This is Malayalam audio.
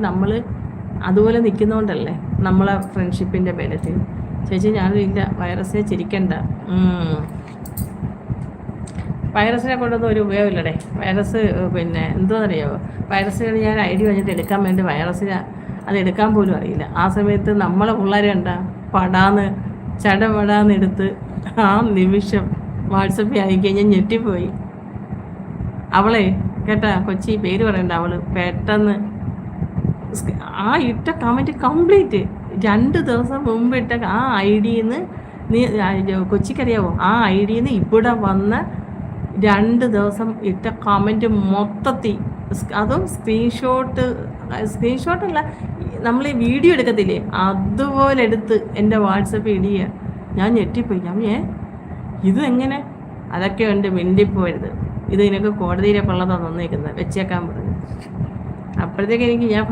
നമ്മൾ അതുപോലെ നിൽക്കുന്നതുകൊണ്ടല്ലേ നമ്മളെ ഫ്രണ്ട്ഷിപ്പിൻ്റെ ബലത്തിൽ. ചേച്ചി ഞാനില്ല, വൈറസിനെ ചിരിക്കണ്ട. വൈറസിനെ കൊണ്ടൊന്നും ഒരു ഉപയോഗമില്ലടേ. വൈറസ് പിന്നെ എന്തോന്നറിയാമോ, വൈറസിന് ഞാൻ ID വന്നിട്ട് എടുക്കാൻ വേണ്ടി വൈറസിന് അത് എടുക്കാൻ പോലും അറിയില്ല. ആ സമയത്ത് നമ്മളെ പിള്ളേരെ കണ്ട പടാന്ന് ചടപടാന്ന് എടുത്ത് ആ നിമിഷം വാട്സപ്പിൽ ആയിക്കഴിഞ്ഞാൽ ഞെട്ടിപ്പോയി. അവളെ കേട്ടാ, കൊച്ചി പേര് പറയണ്ട, അവള് പെട്ടെന്ന് ആ ഇട്ട കമൻറ്റ് കംപ്ലീറ്റ് 2 ദിവസം മുമ്പ് ഇട്ട ആ ID-ന്ന് നീ കൊച്ചിക്കറിയാവോ, ആ ID-ന്ന് ഇവിടെ വന്ന 2 ദിവസം ഇട്ട കമൻറ്റ് മൊത്തത്തിൽ, അതും സ്ക്രീൻഷോട്ടല്ല, നമ്മൾ ഈ വീഡിയോ എടുക്കത്തില്ലേ അതുപോലെ എടുത്ത് എൻ്റെ വാട്സപ്പിൽ ഇടിയ. ഞാൻ ഞെട്ടിപ്പോയി. ഇതെങ്ങനെ? അതൊക്കെ ഉണ്ട്, മിണ്ടിപ്പോരുത്, ഇത് നിനക്ക് കോടതിയിലൊക്കെ ഉള്ളതാണ് തന്നേക്കുന്നത്, വെച്ചേക്കാൻ പറഞ്ഞു. അപ്പോഴത്തേക്ക് ഞാൻ